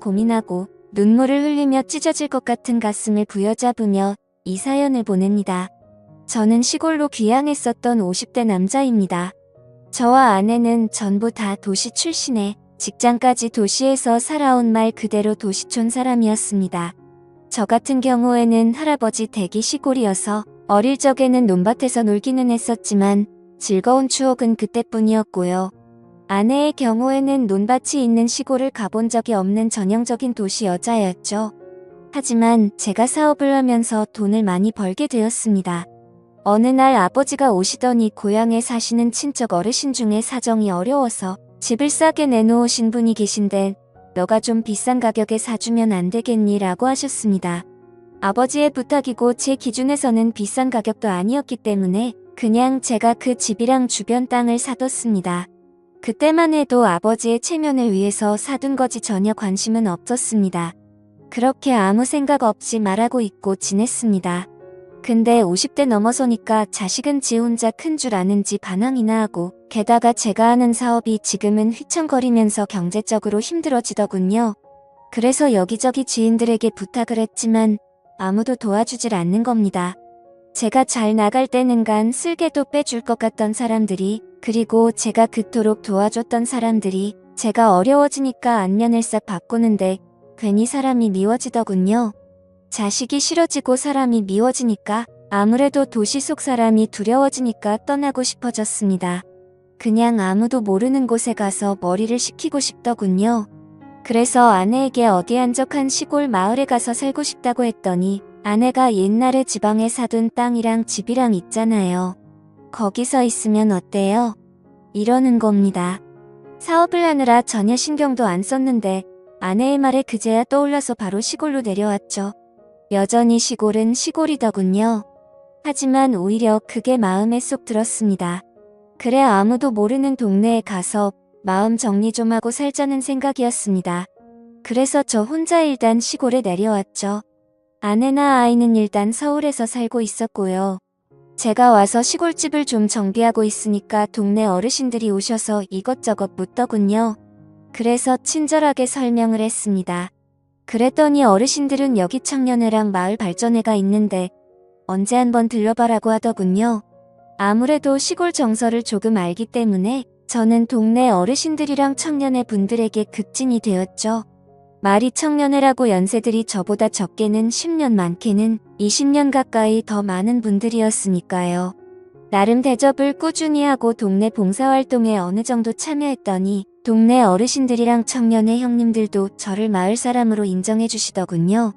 고민하고 눈물을 흘리며 찢어질 것 같은 가슴을 부여잡으며 이 사연을 보냅니다. 저는 시골로 귀향했었던 50대 남자입니다. 저와 아내는 전부 다 도시 출신에 직장까지 도시에서 살아온 말 그대로 도시촌 사람이었습니다. 저 같은 경우에는 할아버지 댁이 시골이어서 어릴 적에는 논밭에서 놀기는 했었지만 즐거운 추억은 그때뿐이었고요. 아내의 경우에는 논밭이 있는 시골을 가본 적이 없는 전형적인 도시 여자였죠. 하지만 제가 사업을 하면서 돈을 많이 벌게 되었습니다. 어느 날 아버지가 오시더니 고향에 사시는 친척 어르신 중에 사정이 어려워서 집을 싸게 내놓으신 분이 계신데 너가 좀 비싼 가격에 사주면 안 되겠니? 라고 하셨습니다. 아버지의 부탁이고 제 기준에서는 비싼 가격도 아니었기 때문에 그냥 제가 그 집이랑 주변 땅을 사뒀습니다. 그때만 해도 아버지의 체면을 위해서 사둔 거지 전혀 관심은 없었습니다. 그렇게 아무 생각 없이 말하고 있고 지냈습니다. 근데 50대 넘어서니까 자식은 지 혼자 큰 줄 아는지 반항이나 하고 게다가 제가 하는 사업이 지금은 휘청거리면서 경제적으로 힘들어지더군요. 그래서 여기저기 지인들에게 부탁을 했지만 아무도 도와주질 않는 겁니다. 제가 잘 나갈 때는간 쓸개도 빼줄 것 같던 사람들이 그리고 제가 그토록 도와줬던 사람들이 제가 어려워지니까 안면을 싹 바꾸는데 괜히 사람이 미워지더군요. 자식이 싫어지고 사람이 미워지니까 아무래도 도시 속 사람이 두려워지니까 떠나고 싶어졌습니다. 그냥 아무도 모르는 곳에 가서 머리를 식히고 싶더군요. 그래서 아내에게 어디 한적한 시골 마을에 가서 살고 싶다고 했더니 아내가 옛날에 지방에 사둔 땅이랑 집이랑 있잖아요. 거기서 있으면 어때요? 이러는 겁니다. 사업을 하느라 전혀 신경도 안 썼는데 아내의 말에 그제야 떠올라서 바로 시골로 내려왔죠. 여전히 시골은 시골이더군요. 하지만 오히려 그게 마음에 쏙 들었습니다. 그래 아무도 모르는 동네에 가서 마음 정리 좀 하고 살자는 생각이었습니다. 그래서 저 혼자 일단 시골에 내려왔죠. 아내나 아이는 일단 서울에서 살고 있었고요. 제가 와서 시골집을 좀 정비하고 있으니까 동네 어르신들이 오셔서 이것저것 묻더군요. 그래서 친절하게 설명을 했습니다. 그랬더니 어르신들은 여기 청년회랑 마을 발전회가 있는데 언제 한번 들러봐라고 하더군요. 아무래도 시골 정서를 조금 알기 때문에 저는 동네 어르신들이랑 청년회 분들에게 급진이 되었죠. 말이 청년회라고 연세들이 저보다 적게는 10년 많게는 20년 가까이 더 많은 분들이었으니까요. 나름 대접을 꾸준히 하고 동네 봉사활동에 어느 정도 참여했더니 동네 어르신들이랑 청년회 형님들도 저를 마을 사람으로 인정해 주시더군요.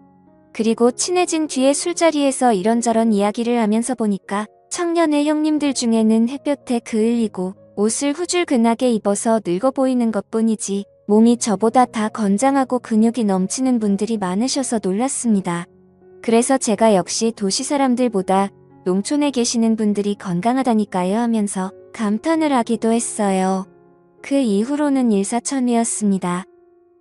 그리고 친해진 뒤에 술자리에서 이런저런 이야기를 하면서 보니까 청년회 형님들 중에는 햇볕에 그을리고 옷을 후줄근하게 입어서 늙어 보이는 것뿐이지 몸이 저보다 다 건장하고 근육이 넘치는 분들이 많으셔서 놀랐습니다. 그래서 제가 역시 도시 사람들보다 농촌에 계시는 분들이 건강하다니까요 하면서 감탄을 하기도 했어요. 그 이후로는 일사천리였습니다.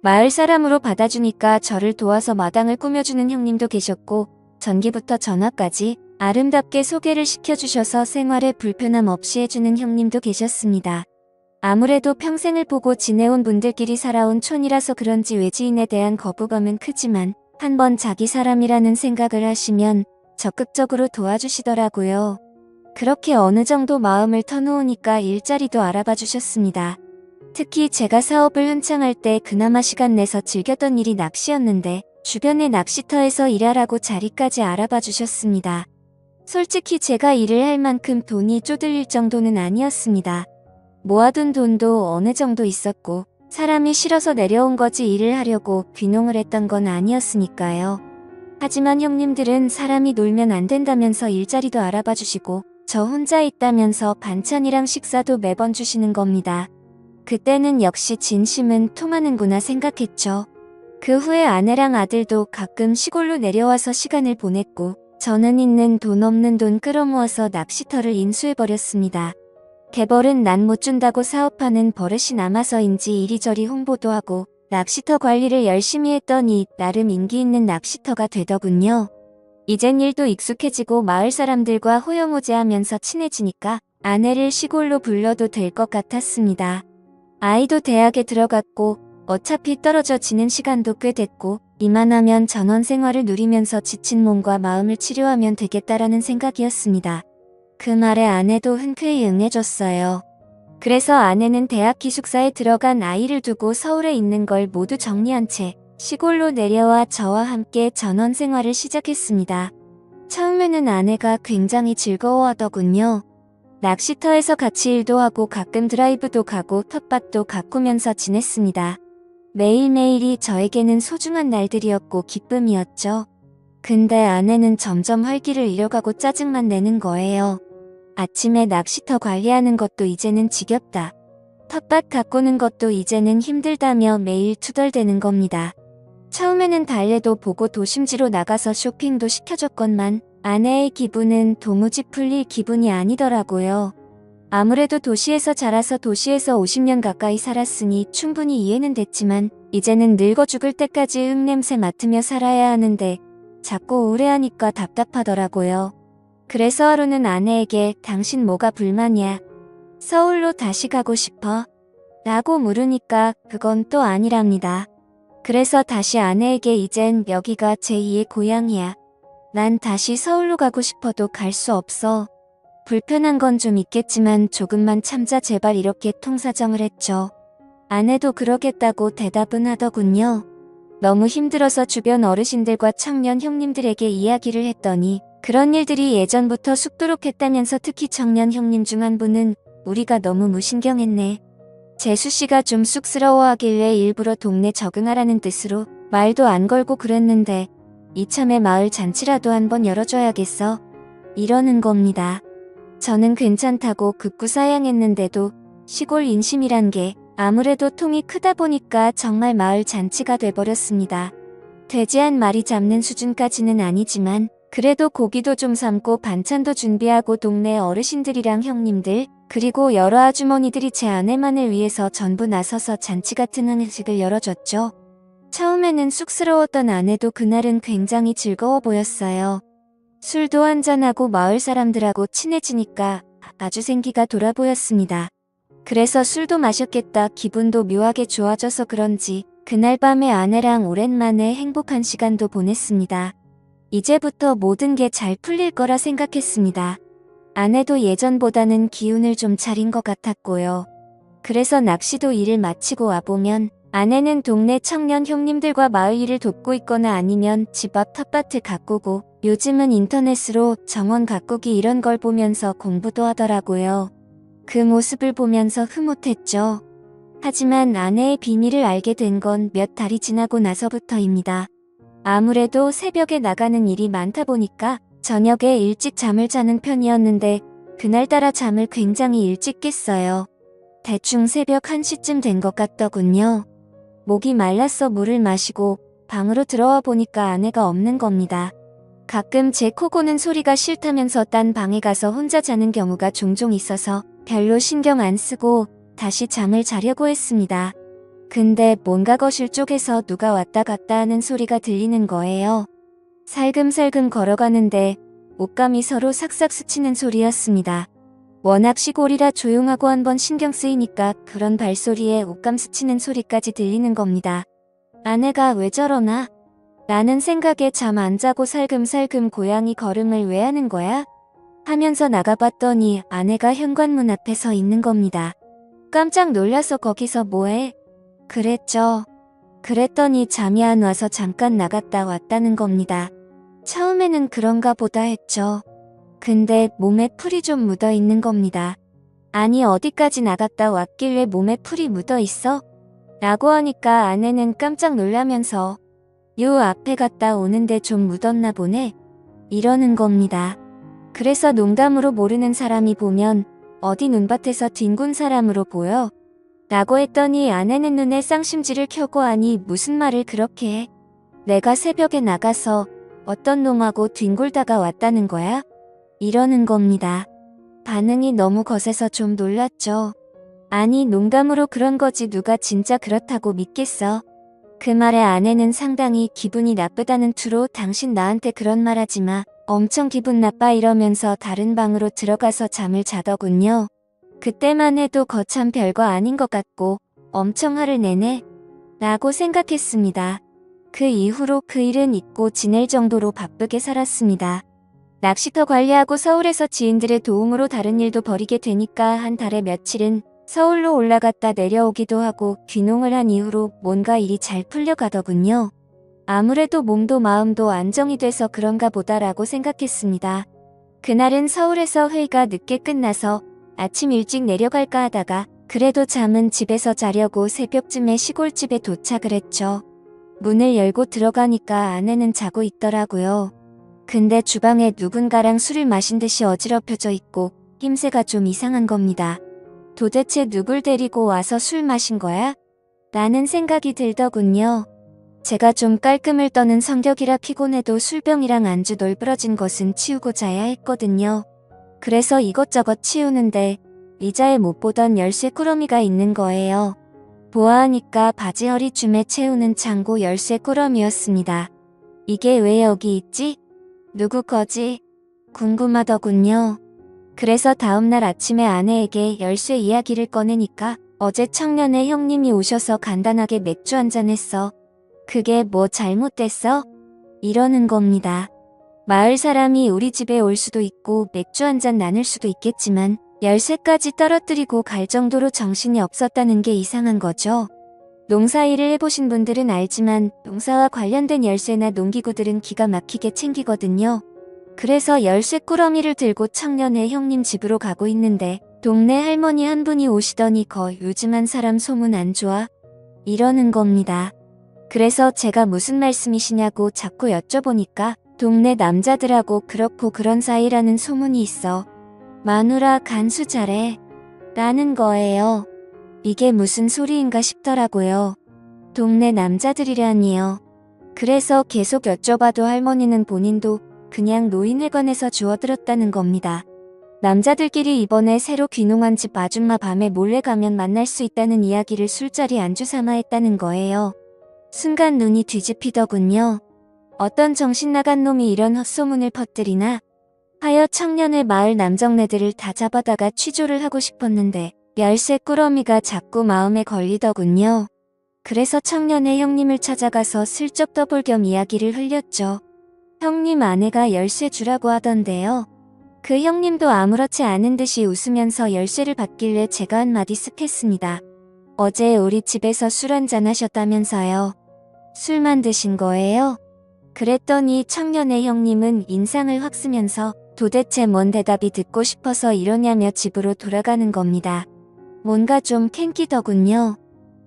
마을 사람으로 받아주니까 저를 도와서 마당을 꾸며주는 형님도 계셨고 전기부터 전화까지 아름답게 소개를 시켜주셔서 생활에 불편함 없이 해주는 형님도 계셨습니다. 아무래도 평생을 보고 지내온 분들끼리 살아온 촌이라서 그런지 외지인에 대한 거부감은 크지만 한번 자기 사람이라는 생각을 하시면 적극적으로 도와주시더라고요. 그렇게 어느 정도 마음을 터놓으니까 일자리도 알아봐 주셨습니다. 특히 제가 사업을 한창 할 때 그나마 시간 내서 즐겼던 일이 낚시였는데 주변의 낚시터에서 일하라고 자리까지 알아봐 주셨습니다. 솔직히 제가 일을 할 만큼 돈이 쪼들릴 정도는 아니었습니다. 모아둔 돈도 어느 정도 있었고 사람이 싫어서 내려온 거지 일을 하려고 귀농을 했던 건 아니었으니까요. 하지만 형님들은 사람이 놀면 안 된다면서 일자리도 알아봐 주시고 저 혼자 있다면서 반찬이랑 식사도 매번 주시는 겁니다. 그때는 역시 진심은 통하는구나 생각했죠. 그 후에 아내랑 아들도 가끔 시골로 내려와서 시간을 보냈고 저는 있는 돈 없는 돈 끌어모아서 낚시터를 인수해버렸습니다. 개벌은 난 못 준다고 사업하는 버릇이 남아서인지 이리저리 홍보도 하고 낚시터 관리를 열심히 했더니 나름 인기 있는 낚시터가 되더군요. 이젠 일도 익숙해지고 마을 사람들과 호영호재하면서 친해지니까 아내를 시골로 불러도 될 것 같았습니다. 아이도 대학에 들어갔고 어차피 떨어져 지는 시간도 꽤 됐고 이만하면 전원 생활을 누리면서 지친 몸과 마음을 치료하면 되겠다라는 생각이었습니다. 그 말에 아내도 흔쾌히 응해줬어요. 그래서 아내는 대학 기숙사에 들어간 아이를 두고 서울에 있는 걸 모두 정리한 채 시골로 내려와 저와 함께 전원 생활을 시작했습니다. 처음에는 아내가 굉장히 즐거워하더군요. 낚시터에서 같이 일도 하고 가끔 드라이브도 가고 텃밭도 가꾸면서 지냈습니다. 매일매일이 저에게는 소중한 날들이었고 기쁨이었죠. 근데 아내는 점점 활기를 잃어가고 짜증만 내는 거예요. 아침에 낚시터 관리하는 것도 이제는 지겹다. 텃밭 가꾸는 것도 이제는 힘들다며 매일 투덜대는 겁니다. 처음에는 달래도 보고 도심지로 나가서 쇼핑도 시켜줬건만 아내의 기분은 도무지 풀릴 기분이 아니더라고요. 아무래도 도시에서 자라서 도시에서 50년 가까이 살았으니 충분히 이해는 됐지만 이제는 늙어 죽을 때까지 흙냄새 맡으며 살아야 하는데 자꾸 우울해하니까 답답하더라고요. 그래서 하루는 아내에게 당신 뭐가 불만이야? 서울로 다시 가고 싶어? 라고 물으니까 그건 또 아니랍니다. 그래서 다시 아내에게 이젠 여기가 제2의 고향이야. 난 다시 서울로 가고 싶어도 갈 수 없어. 불편한 건 좀 있겠지만 조금만 참자 제발 이렇게 통사정을 했죠. 아내도 그러겠다고 대답은 하더군요. 너무 힘들어서 주변 어르신들과 청년 형님들에게 이야기를 했더니 그런 일들이 예전부터 쑥도록 했다면서 특히 청년 형님 중 한 분은 우리가 너무 무신경했네. 재수씨가 좀 쑥스러워하길래 일부러 동네 적응하라는 뜻으로 말도 안 걸고 그랬는데 이참에 마을 잔치라도 한번 열어줘야겠어. 이러는 겁니다. 저는 괜찮다고 극구사양했는데도 시골 인심이란 게 아무래도 통이 크다 보니까 정말 마을 잔치가 돼버렸습니다. 돼지 한 마리 잡는 수준까지는 아니지만 그래도 고기도 좀 삶고 반찬도 준비하고 동네 어르신들이랑 형님들 그리고 여러 아주머니들이 제 아내만을 위해서 전부 나서서 잔치 같은 음식을 열어줬죠. 처음에는 쑥스러웠던 아내도 그날은 굉장히 즐거워 보였어요. 술도 한잔하고 마을 사람들하고 친해지니까 아주 생기가 돌아 보였습니다. 그래서 술도 마셨겠다 기분도 묘하게 좋아져서 그런지 그날 밤에 아내랑 오랜만에 행복한 시간도 보냈습니다. 이제부터 모든 게 잘 풀릴 거라 생각했습니다. 아내도 예전보다는 기운을 좀 차린 것 같았고요. 그래서 낚시도 일을 마치고 와보면 아내는 동네 청년 형님들과 마을 일을 돕고 있거나 아니면 집 앞 텃밭을 가꾸고 요즘은 인터넷으로 정원 가꾸기 이런 걸 보면서 공부도 하더라고요. 그 모습을 보면서 흐뭇했죠. 하지만 아내의 비밀을 알게 된 건 몇 달이 지나고 나서부터입니다. 아무래도 새벽에 나가는 일이 많다 보니까 저녁에 일찍 잠을 자는 편이었는데 그날따라 잠을 굉장히 일찍 깼어요. 대충 새벽 1시쯤 된 것 같더군요. 목이 말라서 물을 마시고 방으로 들어와 보니까 아내가 없는 겁니다. 가끔 제 코 고는 소리가 싫다면서 딴 방에 가서 혼자 자는 경우가 종종 있어서 별로 신경 안 쓰고 다시 잠을 자려고 했습니다. 근데 뭔가 거실 쪽에서 누가 왔다 갔다 하는 소리가 들리는 거예요. 살금살금 걸어가는데 옷감이 서로 삭삭 스치는 소리였습니다. 워낙 시골이라 조용하고 한번 신경 쓰이니까 그런 발소리에 옷감 스치는 소리까지 들리는 겁니다. 아내가 왜 저러나? 라는 생각에 잠 안 자고 살금살금 고양이 걸음을 왜 하는 거야? 하면서 나가봤더니 아내가 현관문 앞에 서 있는 겁니다. 깜짝 놀라서 거기서 뭐해? 그랬죠. 그랬더니 잠이 안 와서 잠깐 나갔다 왔다는 겁니다. 처음에는 그런가 보다 했죠. 근데 몸에 풀이 좀 묻어 있는 겁니다. 아니 어디까지 나갔다 왔길래 몸에 풀이 묻어 있어? 라고 하니까 아내는 깜짝 놀라면서 요 앞에 갔다 오는데 좀 묻었나 보네? 이러는 겁니다. 그래서 농담으로 모르는 사람이 보면 어디 눈밭에서 뒹군 사람으로 보여? 라고 했더니 아내는 눈에 쌍심지를 켜고 하니 무슨 말을 그렇게 해? 내가 새벽에 나가서 어떤 놈하고 뒹굴다가 왔다는 거야? 이러는 겁니다. 반응이 너무 거세서 좀 놀랐죠. 아니 농담으로 그런 거지 누가 진짜 그렇다고 믿겠어? 그 말에 아내는 상당히 기분이 나쁘다는 투로 당신 나한테 그런 말 하지 마. 엄청 기분 나빠 이러면서 다른 방으로 들어가서 잠을 자더군요. 그때만 해도 거참 별거 아닌 것 같고 엄청 화를 내네. 라고 생각했습니다. 그 이후로 그 일은 잊고 지낼 정도로 바쁘게 살았습니다. 낚시터 관리하고 서울에서 지인들의 도움으로 다른 일도 벌이게 되니까 한 달에 며칠은 서울로 올라갔다 내려오기도 하고 귀농을 한 이후로 뭔가 일이 잘 풀려가더군요. 아무래도 몸도 마음도 안정이 돼서 그런가 보다라고 생각했습니다. 그날은 서울에서 회의가 늦게 끝나서 아침 일찍 내려갈까 하다가 그래도 잠은 집에서 자려고 새벽쯤에 시골집에 도착을 했죠. 문을 열고 들어가니까 아내는 자고 있더라고요. 근데 주방에 누군가랑 술을 마신 듯이 어지럽혀져 있고 힘새가 좀 이상한 겁니다. 도대체 누굴 데리고 와서 술 마신 거야? 라는 생각이 들더군요. 제가 좀 깔끔을 떠는 성격이라 피곤해도 술병이랑 안주 널브러진 것은 치우고 자야 했거든요. 그래서 이것저것 치우는데 의자에 못 보던 열쇠 꾸러미가 있는 거예요. 보아하니까 바지 허리춤에 채우는 창고 열쇠 꾸러미였습니다. 이게 왜 여기 있지? 누구 거지? 궁금하더군요. 그래서 다음날 아침에 아내에게 열쇠 이야기를 꺼내니까 어제 청년의 형님이 오셔서 간단하게 맥주 한잔 했어. 그게 뭐 잘못됐어? 이러는 겁니다. 마을 사람이 우리 집에 올 수도 있고 맥주 한잔 나눌 수도 있겠지만 열쇠까지 떨어뜨리고 갈 정도로 정신이 없었다는 게 이상한 거죠. 농사일을 해보신 분들은 알지만 농사와 관련된 열쇠나 농기구들은 기가 막히게 챙기거든요. 그래서 열쇠 꾸러미를 들고 청년의 형님 집으로 가고 있는데 동네 할머니 한 분이 오시더니 요즘 한 사람 소문 안 좋아? 이러는 겁니다. 그래서 제가 무슨 말씀이시냐고 자꾸 여쭤보니까 동네 남자들하고 그렇고 그런 사이라는 소문이 있어. 마누라 간수 잘해. 라는 거예요. 이게 무슨 소리인가 싶더라고요. 동네 남자들이라니요. 그래서 계속 여쭤봐도 할머니는 본인도 그냥 노인회관에서 주워들었다는 겁니다. 남자들끼리 이번에 새로 귀농한 집 아줌마 밤에 몰래 가면 만날 수 있다는 이야기를 술자리 안주 삼아 했다는 거예요. 순간 눈이 뒤집히더군요. 어떤 정신 나간 놈이 이런 헛소문을 퍼뜨리나 하여 청년의 마을 남정네들을 다 잡아다가 취조를 하고 싶었는데 열쇠 꾸러미가 자꾸 마음에 걸리더군요. 그래서 청년의 형님을 찾아가서 슬쩍 떠볼 겸 이야기를 흘렸죠. 형님 아내가 열쇠 주라고 하던데요. 그 형님도 아무렇지 않은 듯이 웃으면서 열쇠를 받길래 제가 한마디 쓱 했습니다. 어제 우리 집에서 술 한잔 하셨다면서요. 술만 드신 거예요? 그랬더니 청년의 형님은 인상을 확 쓰면서 도대체 뭔 대답이 듣고 싶어서 이러냐며 집으로 돌아가는 겁니다. 뭔가 좀 캔기더군요.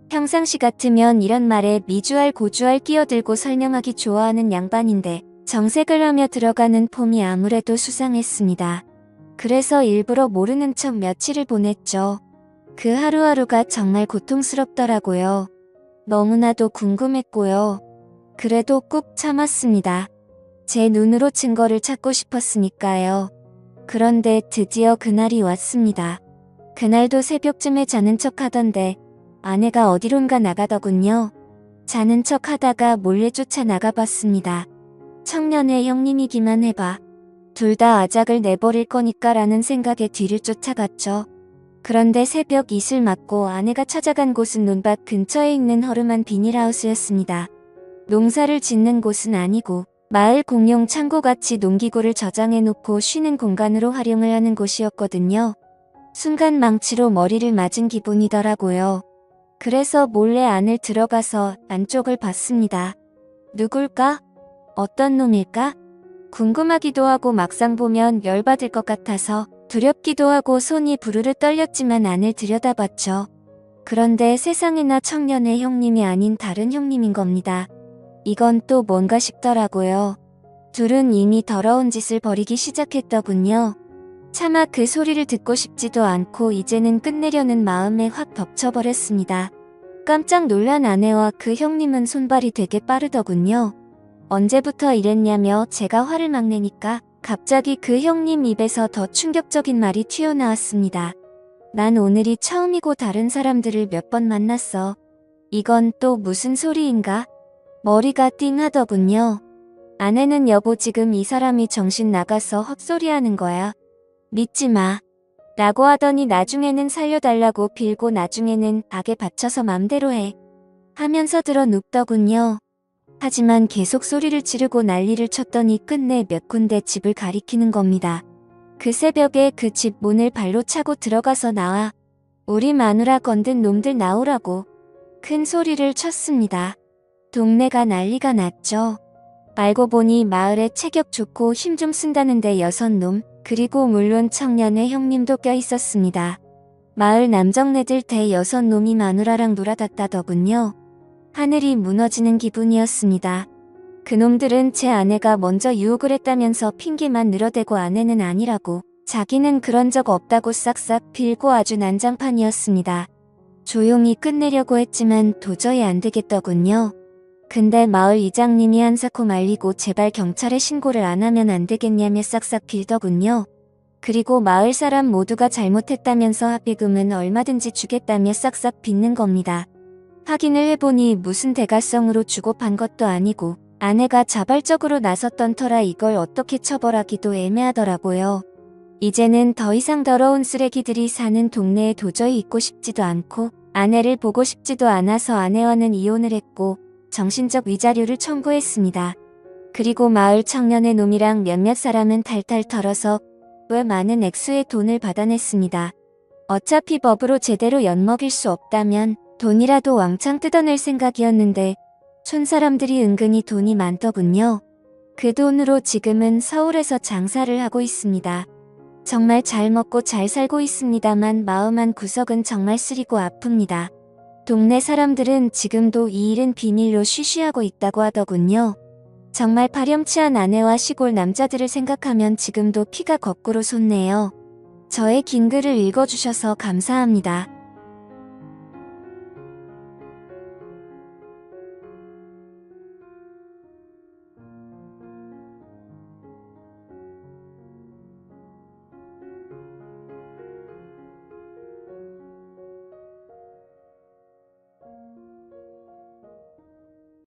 평상시 같으면 이런 말에 미주알 고주알 끼어들고 설명하기 좋아하는 양반인데 정색을 하며 들어가는 폼이 아무래도 수상했습니다. 그래서 일부러 모르는 척 며칠을 보냈죠. 그 하루하루가 정말 고통스럽더라고요. 너무나도 궁금했고요. 그래도 꾹 참았습니다. 제 눈으로 증거를 찾고 싶었으니까요. 그런데 드디어 그날이 왔습니다. 그날도 새벽쯤에 자는 척 하던데 아내가 어디론가 나가더군요. 자는 척 하다가 몰래 쫓아 나가봤습니다. 청년의 형님이기만 해봐. 둘 다 아작을 내버릴 거니까 라는 생각에 뒤를 쫓아갔죠. 그런데 새벽 이슬 맞고 아내가 찾아간 곳은 논밭 근처에 있는 허름한 비닐하우스였습니다. 농사를 짓는 곳은 아니고 마을 공용 창고같이 농기구를 저장해놓고 쉬는 공간으로 활용을 하는 곳이었거든요. 순간 망치로 머리를 맞은 기분이더라고요. 그래서 몰래 안을 들어가서 안쪽을 봤습니다. 누굴까? 어떤 놈일까? 궁금하기도 하고 막상 보면 열받을 것 같아서 두렵기도 하고 손이 부르르 떨렸지만 안을 들여다봤죠. 그런데 세상에나 청년의 형님이 아닌 다른 형님인 겁니다. 이건 또 뭔가 싶더라고요. 둘은 이미 더러운 짓을 벌이기 시작했더군요. 차마 그 소리를 듣고 싶지도 않고 이제는 끝내려는 마음에 확 덮쳐버렸습니다. 깜짝 놀란 아내와 그 형님은 손발이 되게 빠르더군요. 언제부터 이랬냐며 제가 화를 막 내니까 갑자기 그 형님 입에서 더 충격적인 말이 튀어나왔습니다. 난 오늘이 처음이고 다른 사람들을 몇 번 만났어. 이건 또 무슨 소리인가? 머리가 띵하더군요. 아내는 여보 지금 이 사람이 정신 나가서 헛소리하는 거야. 믿지 마. 라고 하더니 나중에는 살려달라고 빌고 나중에는 악에 받쳐서 맘대로 해. 하면서 들어 눕더군요. 하지만 계속 소리를 지르고 난리를 쳤더니 끝내 몇 군데 집을 가리키는 겁니다. 그 새벽에 그 집 문을 발로 차고 들어가서 나와 우리 마누라 건든 놈들 나오라고 큰 소리를 쳤습니다. 동네가 난리가 났죠. 알고 보니 마을에 체격 좋고 힘 좀 쓴다는데 6놈, 그리고 물론 청년의 형님도 껴 있었습니다. 마을 남정네들 대 6놈이 마누라랑 놀아댔다더군요. 하늘이 무너지는 기분이었습니다. 그놈들은 제 아내가 먼저 유혹을 했다면서 핑계만 늘어대고 아내는 아니라고, 자기는 그런 적 없다고 싹싹 빌고 아주 난장판이었습니다. 조용히 끝내려고 했지만 도저히 안 되겠더군요. 근데 마을 이장님이 한사코 말리고 제발 경찰에 신고를 안 하면 안 되겠냐며 싹싹 빌더군요. 그리고 마을 사람 모두가 잘못했다면서 합의금은 얼마든지 주겠다며 싹싹 빚는 겁니다. 확인을 해보니 무슨 대가성으로 주고 판 것도 아니고 아내가 자발적으로 나섰던 터라 이걸 어떻게 처벌하기도 애매하더라고요. 이제는 더 이상 더러운 쓰레기들이 사는 동네에 도저히 있고 싶지도 않고 아내를 보고 싶지도 않아서 아내와는 이혼을 했고 정신적 위자료를 청구했습니다. 그리고 마을 청년의 놈이랑 몇몇 사람은 탈탈 털어서 꽤 많은 액수의 돈을 받아냈습니다. 어차피 법으로 제대로 엿먹일 수 없다면 돈이라도 왕창 뜯어낼 생각이었는데 촌 사람들이 은근히 돈이 많더군요. 그 돈으로 지금은 서울에서 장사를 하고 있습니다. 정말 잘 먹고 잘 살고 있습니다만 마음 한 구석은 정말 쓰리고 아픕니다. 동네 사람들은 지금도 이 일은 비밀로 쉬쉬하고 있다고 하더군요. 정말 파렴치한 아내와 시골 남자들을 생각하면 지금도 피가 거꾸로 솟네요. 저의 긴 글을 읽어주셔서 감사합니다.